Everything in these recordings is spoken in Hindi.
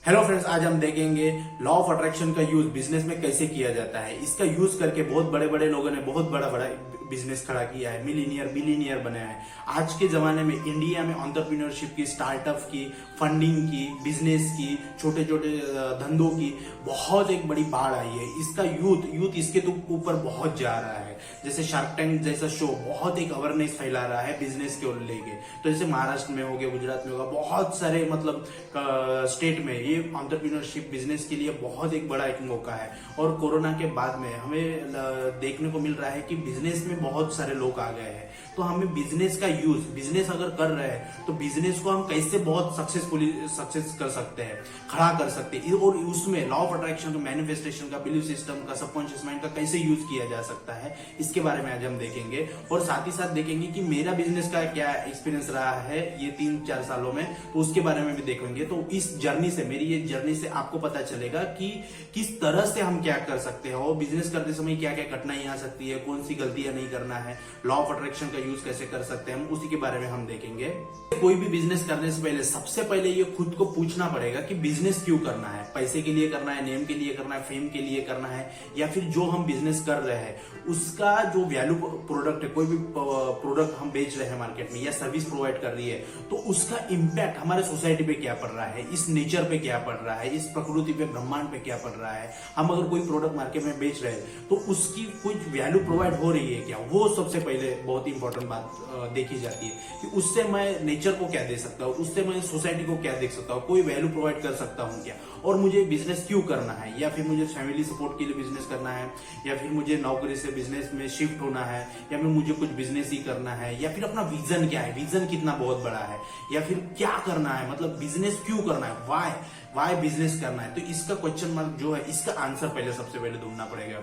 हेलो फ्रेंड्स, आज हम देखेंगे लॉ ऑफ अट्रैक्शन का यूज बिजनेस में कैसे किया जाता है। इसका यूज करके बहुत बड़े बड़े लोगों ने बहुत बड़ा बड़ा बिजनेस खड़ा किया है, मिलीनियर बिलीनियर बनाया है। आज के जमाने में इंडिया में एंटरप्रेन्योरशिप की, स्टार्टअप की, फंडिंग की, बिजनेस की, छोटे छोटे धंधों की बहुत एक बड़ी बाढ़ आई है। इसका यूथ इसके ऊपर बहुत जा रहा है। जैसे शार्क टैंक जैसा शो बहुत एक अवेयरनेस फैला रहा है बिजनेस के लेके। तो जैसे महाराष्ट्र में हो गया, गुजरात में होगा, बहुत सारे मतलब स्टेट में ये एंटरप्रेन्योरशिप बिजनेस के लिए बहुत एक बड़ा एक मौका है। और कोरोना के बाद में हमें देखने को मिल रहा है कि बिजनेस में बहुत सारे लोग आ गए हैं। तो हमें बिजनेस का यूज, बिजनेस अगर कर रहे हैं तो बिजनेस को हम कैसे बहुत सक्सेस कर सकते हैं, खड़ा कर सकते हैं। और उसमें लॉ ऑफ अट्रैक्शन का, मैनिफेस्टेशन का, बिलीफ सिस्टम का, सबकॉन्शियस माइंड का कैसे यूज किया जा सकता है, इसके बारे में आज हम देखेंगे। और साथ ही साथ देखेंगे कि मेरा बिजनेस का क्या एक्सपीरियंस रहा है ये 3-4 सालों में, तो उसके बारे में भी देखेंगे। तो इस जर्नी से, मेरी ये जर्नी से आपको पता चलेगा कि किस तरह से हम क्या कर सकते हैं और बिजनेस करते समय क्या क्या कठिनाई आ सकती है, कौन सी गलतियां नहीं करना है, लॉ ऑफ अट्रैक्शन का यूज कैसे कर सकते हैं, हम उसी के बारे में हम देखेंगे। कोई भी बिजनेस करने से पहले सबसे पहले ये खुद को पूछना पड़ेगा कि बिजनेस क्यों करना है। पैसे के लिए करना है, नेम के लिए करना है, फेम के लिए करना है, या फिर जो हम बिजनेस कर रहे हैं उसका जो वैल्यू प्रोडक्ट है, कोई भी प्रोडक्ट हम बेच रहे हैं मार्केट में या सर्विस प्रोवाइड कर रही है, तो उसका इंपैक्ट हमारे सोसाइटी पे क्या पड़ रहा है, इस नेचर पे क्या पड़ रहा है, इस प्रकृति पे, ब्रह्मांड पे क्या पड़ रहा है। हम अगर कोई प्रोडक्ट मार्केट में बेच रहे हैं तो उसकी कुछ वैल्यू प्रोवाइड हो रही है क्या, वो सबसे पहले बहुत इंपॉर्टेंट बात देखी जाती है कि उससे मैं नेचर को क्या दे सकता हूँ, उससे मैं सोसाइटी को क्या दे सकता हूँ, कोई वैल्यू प्रोवाइड कर सकता हूँ क्या, और मुझे बिजनेस क्यों करना है, या फिर मुझे फैमिली सपोर्ट के लिए बिजनेस करना है, या फिर मुझे नौकरी से बिजनेस में शिफ्ट होना है, या फिर मुझे कुछ बिजनेस ही करना है, या फिर अपना विजन क्या है, विजन कितना बहुत बड़ा है, या फिर क्या करना है, मतलब बिजनेस क्यों करना है, वाई बिजनेस करना है। तो इसका क्वेश्चन मार्क जो है, इसका आंसर पहले सबसे पहले ढूंढना पड़ेगा।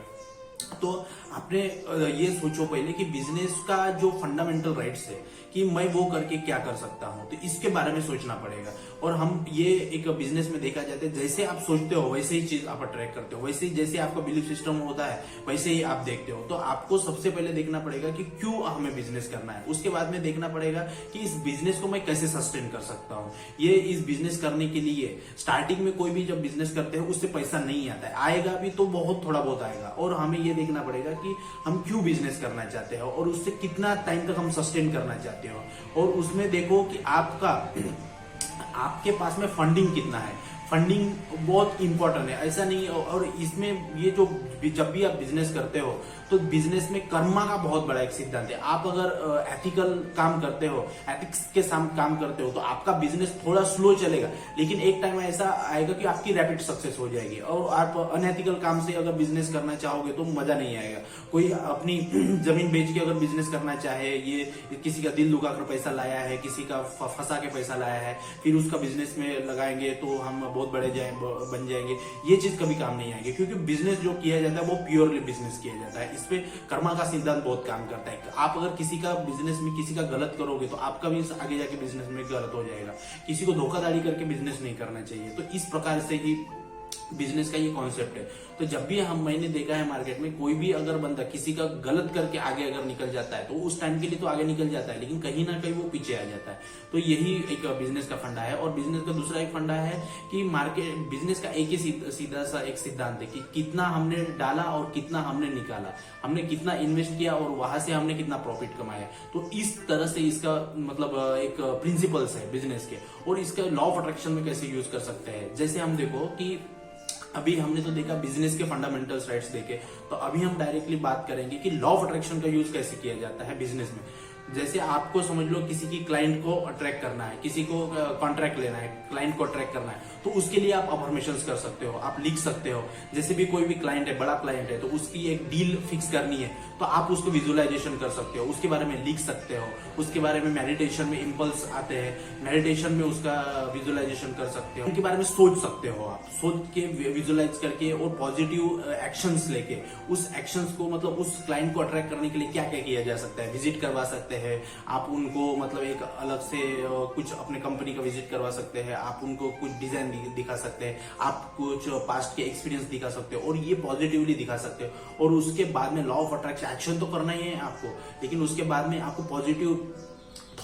तो आपने ये सोचो पहले कि बिजनेस का जो फंडामेंटल राइट्स है कि मैं वो करके क्या कर सकता हूं, तो इसके बारे में सोचना पड़ेगा। और हम ये एक बिजनेस में देखा जाता है, जैसे आप सोचते हो वैसे ही चीज आप अट्रैक्ट करते हो, वैसे ही जैसे आपका बिलीफ सिस्टम होता है वैसे ही आप देखते हो। तो आपको सबसे पहले देखना पड़ेगा कि क्यों हमें बिजनेस करना है। उसके बाद में देखना पड़ेगा कि इस बिजनेस को मैं कैसे सस्टेन कर सकता हूँ। ये इस बिजनेस करने के लिए स्टार्टिंग में कोई भी जब बिजनेस करते हैं उससे पैसा नहीं आता है, आएगा भी तो बहुत थोड़ा बहुत आएगा। और हमें ये देखना पड़ेगा कि हम क्यों बिजनेस करना चाहते हैं और उससे कितना टाइम तक हम सस्टेन करना चाहते हो। और उसमें देखो कि आपके पास में फंडिंग कितना है। फंडिंग बहुत इंपॉर्टेंट है, ऐसा नहीं। और इसमें ये जो जब भी आप बिजनेस करते हो तो बिजनेस में कर्मा का बहुत बड़ा एक सिद्धांत है। आप अगर एथिकल काम करते हो, एथिक्स के साथ काम करते हो, तो आपका बिजनेस थोड़ा स्लो चलेगा, लेकिन एक टाइम ऐसा आएगा कि आपकी रैपिड सक्सेस हो जाएगी। और आप अनएथिकल काम से अगर बिजनेस करना चाहोगे तो मजा नहीं आएगा। कोई अपनी जमीन बेच के अगर बिजनेस करना चाहे, ये किसी का दिल दुखाकर पैसा लाया है, किसी का फंसा के पैसा लाया है, फिर उसका बिजनेस में लगाएंगे तो हम बहुत बड़े बन जाएंगे, ये चीज कभी काम नहीं आएगी। क्योंकि बिजनेस जो किया जाता है वो प्योरली बिजनेस किया जाता है। इस पे कर्मा का सिद्धांत बहुत काम करता है। आप अगर किसी का बिजनेस में किसी का गलत करोगे तो आपका भी आगे जाके बिजनेस में गलत हो जाएगा। किसी को धोखाधड़ी करके बिजनेस नहीं करना चाहिए। तो इस प्रकार से ही बिजनेस का ये कॉन्सेप्ट है। तो जब भी मैंने देखा है मार्केट में, कोई भी अगर बंदा किसी का गलत करके आगे अगर निकल जाता है तो उस टाइम के लिए तो आगे निकल जाता है, लेकिन कहीं ना कहीं वो पीछे आ जाता है। तो यही एक बिजनेस का फंडा है। और बिजनेस का दूसरा एक फंडा है कि मार्केट बिजनेस का एक ही सीधा सा एक सिद्धांत है कि कितना हमने डाला और कितना हमने निकाला, हमने कितना इन्वेस्ट किया और वहां से हमने कितना प्रॉफिट कमाया। तो इस तरह से इसका मतलब एक प्रिंसिपल्स है बिजनेस के। और इसका लॉ ऑफ अट्रैक्शन में कैसे यूज कर सकते हैं, जैसे हम देखो कि अभी हमने तो देखा बिजनेस के फंडामेंटल्स राइट्स देखे, तो अभी हम डायरेक्टली बात करेंगे कि लॉ ऑफ अट्रैक्शन का यूज कैसे किया जाता है बिजनेस में। जैसे आपको समझ लो किसी की क्लाइंट को अट्रैक्ट करना है, किसी को कॉन्ट्रैक्ट लेना है, क्लाइंट को अट्रैक्ट करना है, तो उसके लिए आप अफर्मेशंस कर सकते हो, आप लिख सकते हो। जैसे भी कोई भी क्लाइंट है, बड़ा क्लाइंट है, तो उसकी एक डील फिक्स करनी है, तो आप उसको विजुअलाइजेशन कर सकते हो, उसके बारे में लिख सकते हो, उसके बारे में मेडिटेशन में इंपल्स आते हैं, मेडिटेशन में उसका विजुअलाइजेशन कर सकते हो, उनके बारे में सोच सकते हो। आप सोच के विजुअलाइज करके और पॉजिटिव एक्शंस लेके उस एक्शंस को, मतलब उस क्लाइंट को अट्रैक्ट करने के लिए क्या क्या किया जा सकता है, विजिट करवा सकते हैं आप उनको, मतलब एक अलग से कुछ अपने कंपनी का विजिट करवा सकते हैं, आप उनको कुछ डिजाइन दिखा सकते हैं, आप कुछ पास्ट के एक्सपीरियंस दिखा सकते हो और ये पॉजिटिवली दिखा सकते हो। और उसके बाद में लॉ ऑफ अट्रैक्शन एक्शन तो करना ही है आपको, लेकिन उसके बाद में आपको पॉजिटिव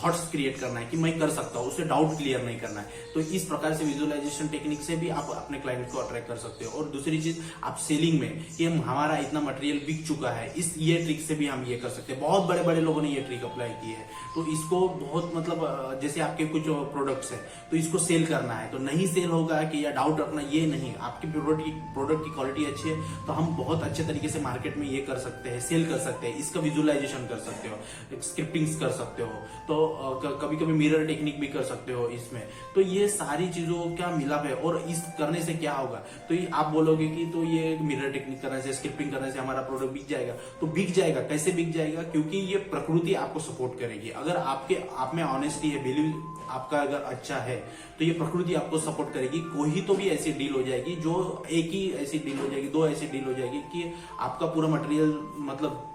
थॉट्स क्रिएट करना है कि मैं कर सकता हूँ, उससे डाउट क्लियर नहीं करना है। तो इस प्रकार से विजुअलाइजेशन टेक्निक से भी आप अपने क्लाइंट को अट्रैक्ट कर सकते हो। और दूसरी चीज, आप सेलिंग में कि हमारा इतना मटेरियल बिक चुका है, इस ये ट्रिक से भी हम ये कर सकते हैं। बहुत बड़े बड़े लोगों ने ये ट्रिक अप्लाई की है। तो इसको बहुत मतलब जैसे आपके कुछ प्रोडक्ट्स है तो इसको सेल करना है, तो नहीं सेल होगा कि या डाउट रखना, ये नहीं। आपकी प्रोडक्ट की क्वालिटी अच्छी है तो हम बहुत अच्छे तरीके से मार्केट में ये कर सकते हैं, सेल कर सकते हैं, इसका विजुअलाइजेशन कर सकते हो, स्क्रिप्टिंग्स कर सकते हो, तो कभी कभी मिरर टेक्निक भी कर सकते हो इसमें। तो ये सारी चीजों का मिलाप है। और इस करने से क्या होगा, तो ये आप बोलोगे कि तो ये मिरर टेक्निक करने से, स्क्रिप्टिंग करने से हमारा प्रोडक्ट बिक जाएगा। तो बिक जाएगा, कैसे बिक जाएगा? क्योंकि ये प्रकृति आपको सपोर्ट करेगी। अगर आप में ऑनेस्टी है, बिलीव आपका अगर अच्छा है, तो ये प्रकृति आपको सपोर्ट करेगी। कोई तो भी ऐसी डील हो जाएगी, जो एक ही ऐसी डील हो जाएगी, दो ऐसी डील हो जाएगी कि आपका पूरा मटेरियल मतलब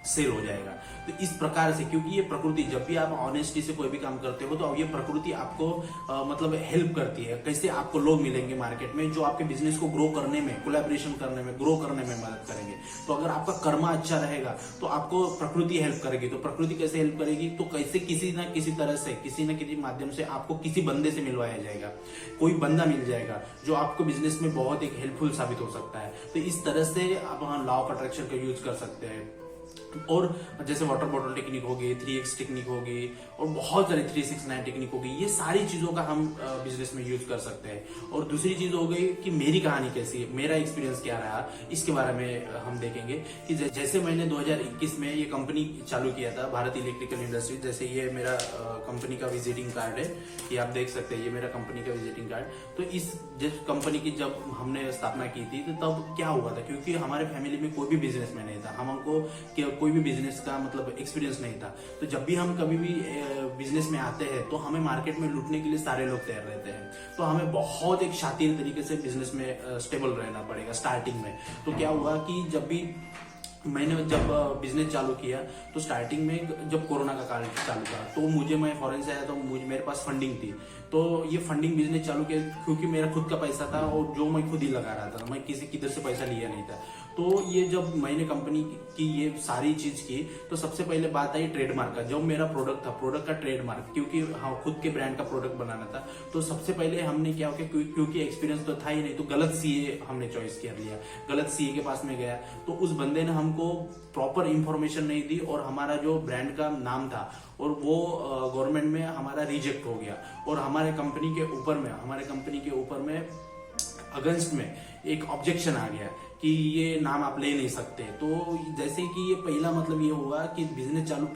सेल हो जाएगा। तो इस प्रकार से, क्योंकि ये प्रकृति, जब भी आप ऑनेस्टी से कोई भी काम करते हो तो ये प्रकृति आपको मतलब हेल्प करती है। कैसे आपको लोग मिलेंगे मार्केट में जो आपके बिजनेस को ग्रो करने में, कोलैबोरेशन करने में, ग्रो करने में मदद करेंगे। तो अगर आपका कर्मा अच्छा रहेगा तो आपको प्रकृति हेल्प करेगी। तो प्रकृति कैसे हेल्प करेगी? तो कैसे किसी ना किसी तरह से, किसी न किसी माध्यम से आपको किसी बंदे से मिलवाया जाएगा, कोई बंदा मिल जाएगा जो आपको बिजनेस में बहुत एक हेल्पफुल साबित हो सकता है। तो इस तरह से आप लॉ ऑफ अट्रैक्शन का यूज कर सकते हैं। और जैसे वाटर बॉटल टेक्निक होगी, 3x टेक्निक होगी, और बहुत सारी 369 टेक्निक होगी, ये सारी चीजों का हम बिजनेस में यूज कर सकते हैं। और दूसरी चीज हो गई कि मेरी कहानी कैसी है, मेरा एक्सपीरियंस क्या रहा, इसके बारे में हम देखेंगे। कि जैसे मैंने 2021 में ये कंपनी चालू किया था, भारत इलेक्ट्रिकल इंडस्ट्रीज। जैसे ये मेरा कंपनी का विजिटिंग कार्ड है, ये आप देख सकते हैं, ये मेरा कंपनी का विजिटिंग कार्ड। तो इस कंपनी की जब हमने स्थापना की थी तो तब क्या हुआ था, क्योंकि हमारे फैमिली में कोई भी बिजनेसमैन नहीं था, हमको कोई भी बिजनेस का मतलब एक्सपीरियंस नहीं था। तो जब भी हम कभी भी बिजनेस में आते हैं तो हमें मार्केट में लूटने के लिए सारे लोग तैयार रहते हैं। तो हमें बहुत एक शातिर तरीके से बिजनेस में स्टेबल रहना पड़ेगा स्टार्टिंग में। तो क्या हुआ कि मैंने जब बिजनेस चालू किया तो स्टार्टिंग में जब कोरोना का काल चालू था तो मैं फॉरेन से आया, तो मेरे पास फंडिंग थी। तो ये फंडिंग बिजनेस चालू किया क्योंकि मेरा खुद का पैसा था और जो मैं खुद ही लगा रहा था, मैं किसी किधर से पैसा लिया नहीं था। तो ये जब मैंने कंपनी की ये सारी चीज की तो सबसे पहले बात आई ट्रेडमार्क का। जो मेरा प्रोडक्ट था, प्रोडक्ट का ट्रेडमार्क, क्योंकि हाँ खुद के ब्रांड का प्रोडक्ट बनाना था। तो सबसे पहले हमने क्या हो गया, क्योंकि एक्सपीरियंस तो था ही नहीं, तो गलत सीए हमने चॉइस कर लिया। गलत सीए के पास में गया तो उस बंदे ने हमको प्रॉपर इंफॉर्मेशन नहीं दी और हमारा जो ब्रांड का नाम था और वो गवर्नमेंट में हमारा रिजेक्ट हो गया। और हमारे कंपनी के ऊपर में अगेंस्ट में एक ऑब्जेक्शन आ गया कि ये नाम आप ले नहीं सकते। तो जैसे कि ये पहला मतलब ये हुआ कि बिजनेस चालू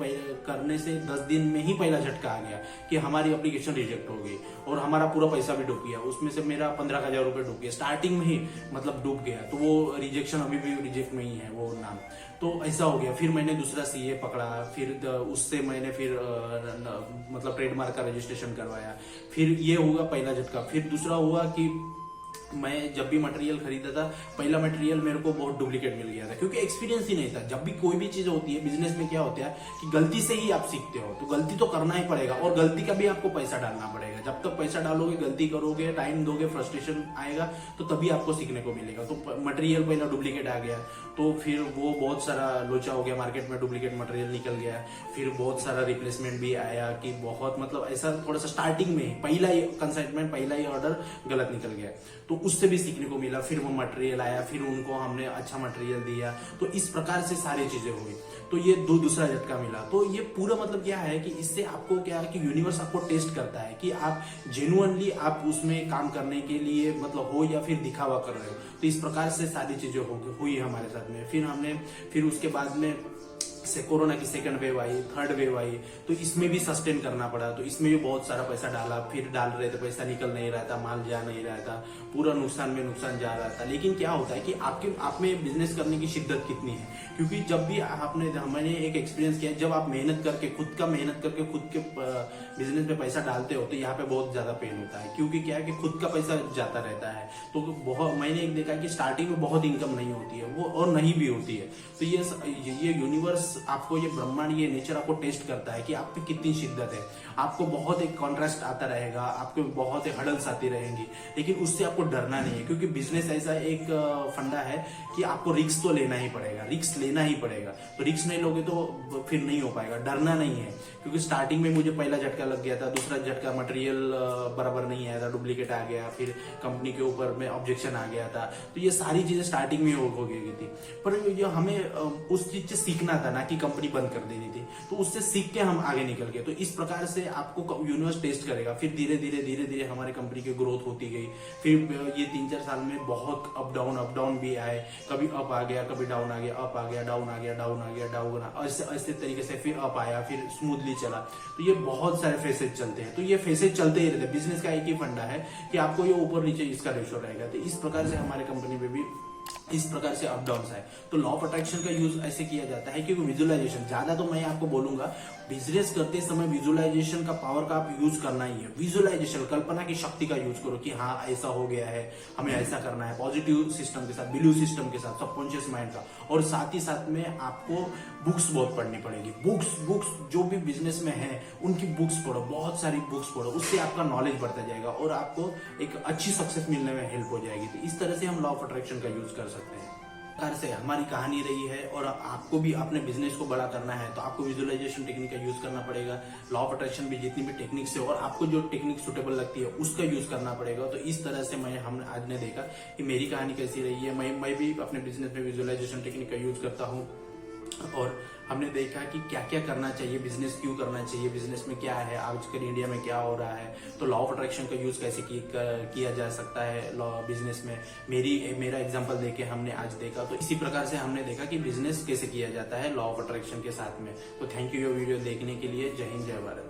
करने से 10 दिन में ही पहला झटका आ गया कि हमारी एप्लीकेशन रिजेक्ट हो गई और हमारा पूरा पैसा भी डूब गया। उसमें से मेरा 15,000 रुपए डूब गया, स्टार्टिंग में ही मतलब डूब गया। तो वो रिजेक्शन अभी भी रिजेक्ट में ही है वो नाम। तो ऐसा हो गया। फिर मैंने दूसरा सीए पकड़ा, फिर उससे मैंने फिर मतलब ट्रेडमार्क का रजिस्ट्रेशन करवाया। फिर ये हुआ पहला झटका। फिर दूसरा हुआ कि मैं जब भी मटेरियल खरीदा था, पहला मटेरियल मेरे को बहुत डुप्लीकेट मिल गया था, क्योंकि एक्सपीरियंस ही नहीं था। जब भी कोई भी चीज होती है बिजनेस में, क्या होता है कि गलती से ही आप सीखते हो, तो गलती तो करना ही पड़ेगा और गलती का भी आपको पैसा डालना पड़ेगा। जब तक पैसा डालोगे, गलती करोगे, टाइम दोगे, फ्रस्ट्रेशन आएगा, तो तभी आपको सीखने को मिलेगा। तो मटेरियल पहला डुप्लीकेट आ गया, तो फिर वो बहुत सारा लोचा हो गया, मार्केट में डुप्लीकेट मटेरियल निकल गया। फिर बहुत सारा रिप्लेसमेंट भी आया कि बहुत मतलब ऐसा थोड़ा सा स्टार्टिंग में ही पहला ही कंसाइनमेंट, पहला ही ऑर्डर गलत निकल गया। तो उससे भी सीखने को मिला। फिर वो मटेरियल आया, फिर उनको हमने अच्छा मटेरियल दिया। तो इस प्रकार से सारी चीजें हुई। तो ये दूसरा झटका मिला। तो ये पूरा मतलब क्या है कि इससे आपको क्या है कि यूनिवर्स आपको टेस्ट करता है कि आप जेन्युइनली आप उसमें काम करने के लिए मतलब हो या फिर दिखावा कर रहे हो। तो इस प्रकार से सारी चीजें हुई हमारे साथ में। फिर उसके बाद में से कोरोना की सेकंड वेव आई, थर्ड वेव आई, तो इसमें भी सस्टेन करना पड़ा। तो इसमें भी बहुत सारा पैसा डाला, फिर डाल रहे थे, पैसा निकल नहीं रहा था, माल जा नहीं रहा था, पूरा नुकसान में नुकसान जा रहा था। लेकिन क्या होता है कि आप में बिजनेस करने की शिद्दत कितनी है, क्योंकि जब भी मैंने एक एक्सपीरियंस किया, जब आप मेहनत करके खुद के बिजनेस में पैसा डालते हो तो यहाँ पे बहुत ज्यादा पेन होता है। क्योंकि क्या है कि खुद का पैसा जाता रहता है। तो बहुत मैंने एक देखा कि स्टार्टिंग में बहुत इनकम नहीं होती है वो, और नहीं भी होती है। तो ये यूनिवर्स आपको ये ब्रह्मांड, ये नेचर आपको टेस्ट करता है कि आप पे कितनी शिद्दत है। आपको बहुत एक कॉन्ट्रास्ट आता रहेगा, आपको बहुत एक हडल्स आती रहेंगी, लेकिन उससे आपको डरना नहीं है, क्योंकि बिजनेस ऐसा एक फंडा है कि आपको रिस्क तो लेना ही पड़ेगा, रिस्क लेना ही पड़ेगा। तो रिस्क नहीं लोगे तो फिर नहीं हो पाएगा। डरना नहीं है, क्योंकि स्टार्टिंग में मुझे पहला झटका लग गया था, दूसरा झटका मटेरियल बराबर नहीं आया था, डुप्लीकेट आ गया, फिर कंपनी के ऊपर में ऑब्जेक्शन आ गया था। तो ये सारी चीजें स्टार्टिंग में हो गई थी, पर ये हमें उस चीज से सीखना था, ना कि कंपनी बंद कर देनी थी। तो उससे सीख के हम आगे निकल गए। तो इस प्रकार से आपको यूनिवर्स टेस्ट करेगा। फिर धीरे धीरे हमारी कंपनी की ग्रोथ होती गई। फिर ये 3-4 साल में बहुत अप डाउन भी आए, कभी अप आ गया, कभी डाउन आ गया, अप आ गया, डाउन आ गया, डाउन आ गया, डाउन ऐसे तरीके से फिर अप आया, फिर स्मूथली चला। तो ये बहुत सारे फेसेज चलते हैं। तो ये फेसेज चलते ही रहते हैं। बिजनेस का एक ही फंडा है कि आपको ये ऊपर नीचे इसका रेशो रहेगा। तो इस प्रकार से हमारे कंपनी में भी इस प्रकार से अप डाउन है। तो लॉ ऑफ अट्रैक्शन का यूज ऐसे किया जाता है क्योंकि विजुअलाइजेशन ज्यादा, तो मैं आपको बोलूंगा बिजनेस करते समय विजुअलाइजेशन का पावर का आप यूज करना ही है। विजुअलाइजेशन, कल्पना की शक्ति का यूज करो कि हाँ ऐसा हो गया है, हमें ऐसा करना है, पॉजिटिव सिस्टम के साथ, बिलीव सिस्टम के साथ, सबकॉन्शियस माइंड का। और साथ ही साथ में आपको बुक्स बहुत पढ़नी पड़ेगी। बुक्स जो भी बिजनेस में है उनकी बुक्स पढ़ो, बहुत सारी बुक्स पढ़ो, उससे आपका नॉलेज बढ़ता जाएगा और आपको एक अच्छी सक्सेस मिलने में हेल्प हो जाएगी। तो इस तरह से हम लॉ ऑफ अट्रैक्शन का यूज कर सकते हैं। प्रकार से हमारी कहानी रही है। और आपको भी अपने बिजनेस को बड़ा करना है तो आपको विजुअलाइजेशन टेक्निक का यूज करना पड़ेगा। लॉ ऑफ अट्रैक्शन भी जितनी भी टेक्निक्स है और आपको जो टेक्निक सुटेबल लगती है उसका यूज करना पड़ेगा। तो इस तरह से हम आज ने देखा कि मेरी कहानी कैसी रही है। मैं भी अपने बिजनेस में विजुअलाइजेशन टेक्निक का यूज करता हूँ और हमने देखा कि क्या क्या करना चाहिए, बिजनेस क्यों करना चाहिए, बिजनेस में क्या है, आजकल इंडिया में क्या हो रहा है, तो लॉ ऑफ अट्रैक्शन का यूज कैसे किया जा सकता है लॉ बिजनेस में। मेरा एग्जांपल देके हमने आज देखा। तो इसी प्रकार से हमने देखा कि बिजनेस कैसे किया जाता है लॉ ऑफ अट्रैक्शन के साथ में। तो थैंक यू ये वीडियो देखने के लिए। जय हिंद, जय भारत।